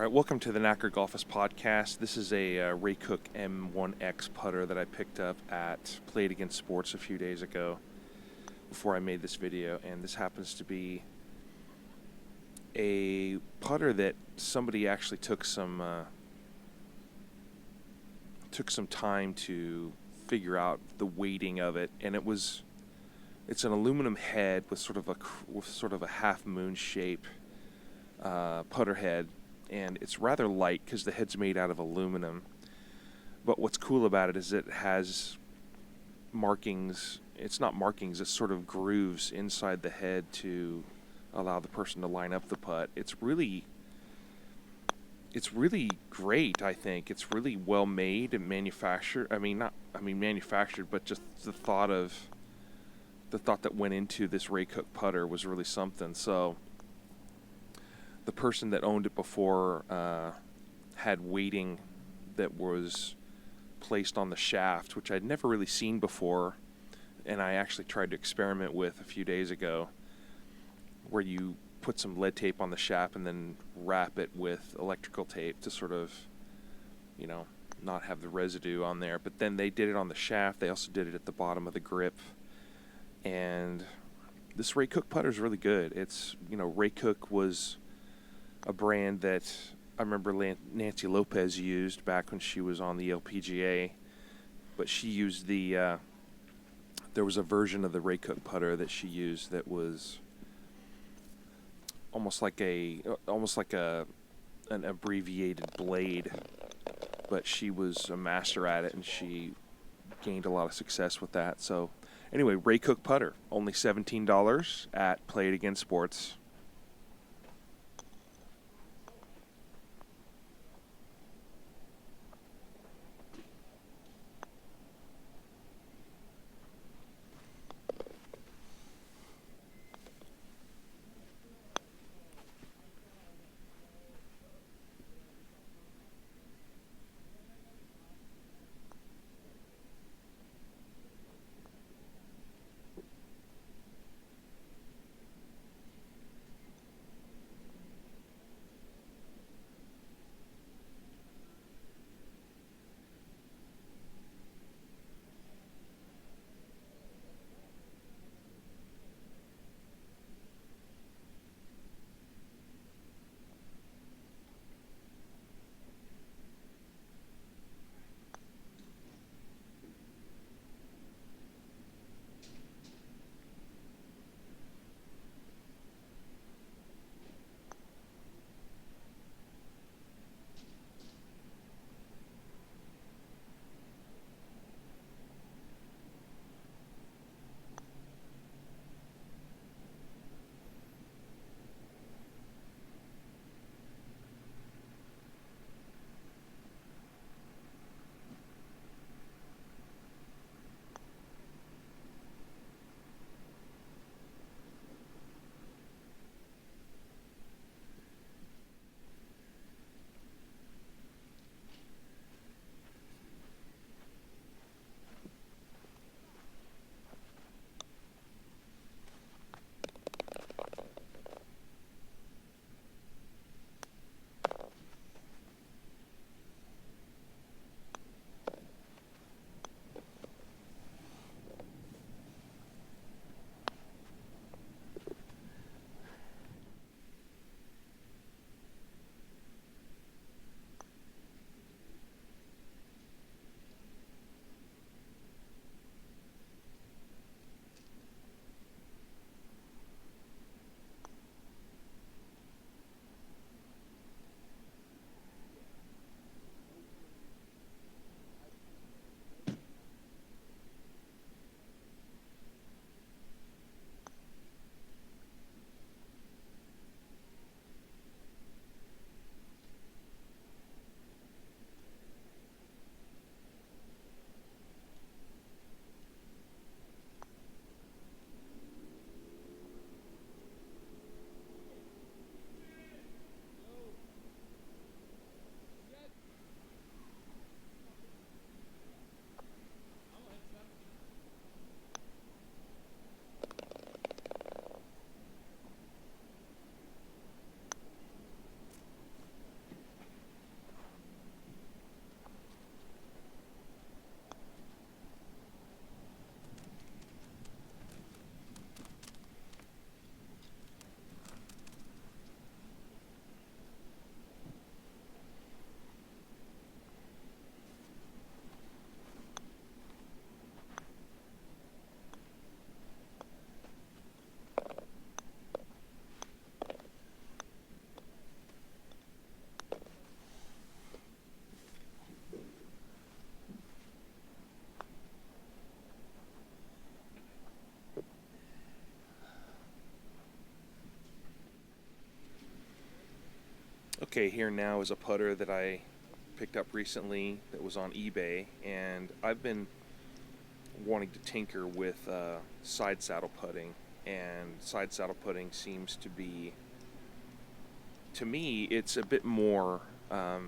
All right, welcome to the Knacker Golfers podcast. This is a Ray Cook M1X putter that I picked up at Played Against Sports a few days ago before I made this video, and this happens to be a putter that somebody actually took some time to figure out the weighting of it, and it's an aluminum head with sort of a half moon shape putter head. And it's rather light because the head's made out of aluminum. But what's cool about it is it has markings. It's not markings, it's sort of grooves inside the head to allow the person to line up the putt. It's really great, I think. It's really well made and manufactured. Manufactured, but just the thought that went into this Ray Cook putter was really something. So the person that owned it before had weighting that was placed on the shaft, which I'd never really seen before, and I actually tried to experiment with a few days ago, where you put some lead tape on the shaft and then wrap it with electrical tape to sort of, not have the residue on there. But then they did it on the shaft. They also did it at the bottom of the grip. And this Ray Cook putter is really good. It's, Ray Cook was a brand that I remember Nancy Lopez used back when she was on the LPGA, but she used there was a version of the Ray Cook putter that she used that was almost like an abbreviated blade, but she was a master at it and she gained a lot of success with that. So anyway, Ray Cook putter, only $17 at Played Against Sports. Okay, here now is a putter that I picked up recently that was on eBay, and I've been wanting to tinker with side saddle putting, and side saddle putting seems to be, to me, it's a bit more, I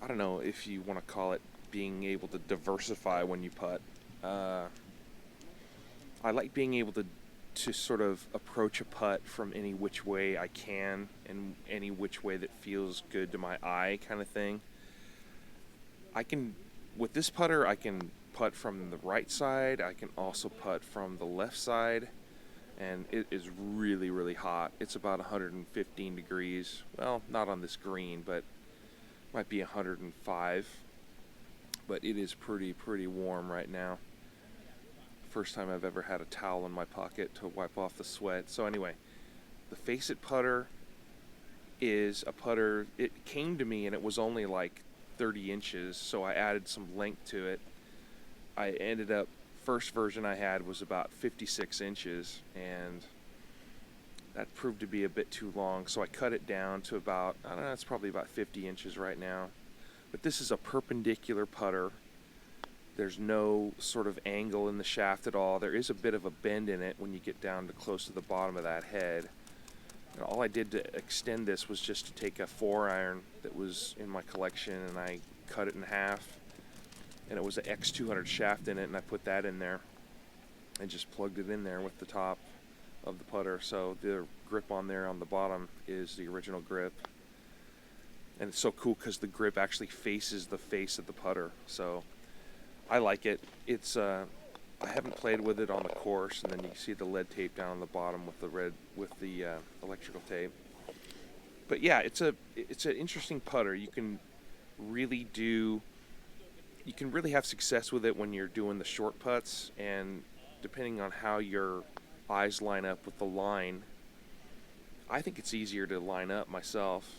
don't know if you want to call it being able to diversify when you putt. Uh, I like being able to sort of approach a putt from any which way I can and any which way that feels good to my eye, kind of thing. I can, with this putter, I can putt from the right side. I can also putt from the left side, and it is really, really hot. It's about 115 degrees. Well, not on this green, but might be 105. But it is pretty warm right now. First time I've ever had a towel in my pocket to wipe off the sweat. So anyway, the Face It putter is a putter. It came to me and it was only like 30 inches, so I added some length to it. I ended up, first version I had was about 56 inches, and that proved to be a bit too long, so I cut it down to about, I don't know, it's probably about 50 inches right now. But this is a perpendicular putter. There's no sort of angle in the shaft at all. There is a bit of a bend in it when you get down to close to the bottom of that head. And all I did to extend this was just to take a 4-iron that was in my collection, and I cut it in half. And it was an X200 shaft in it, and I put that in there and just plugged it in there with the top of the putter. So the grip on there on the bottom is the original grip. And it's so cool because the grip actually faces the face of the putter. So I like it. It's I haven't played with it on the course, and then you see the lead tape down on the bottom with the electrical tape. But yeah, it's an interesting putter. You can really have success with it when you're doing the short putts, and depending on how your eyes line up with the line, I think it's easier to line up myself.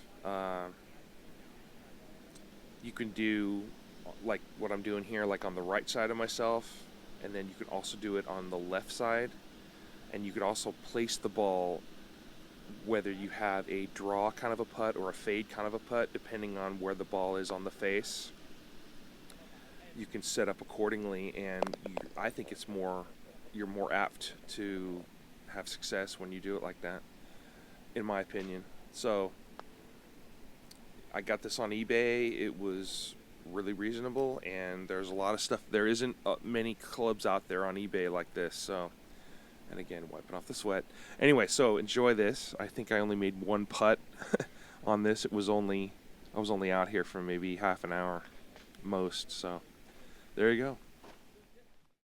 You can do like what I'm doing here, like on the right side of myself, and then you can also do it on the left side, and you could also place the ball whether you have a draw kind of a putt or a fade kind of a putt, depending on where the ball is on the face. You can set up accordingly, and I think you're more apt to have success when you do it like that, in my opinion. So I got this on eBay. It was really reasonable, and there's a lot of stuff. There isn't many clubs out there on eBay like this. So, and again, wiping off the sweat. Anyway, so enjoy this. I think I only made one putt on this. I was only out here for maybe half an hour most. So there you go.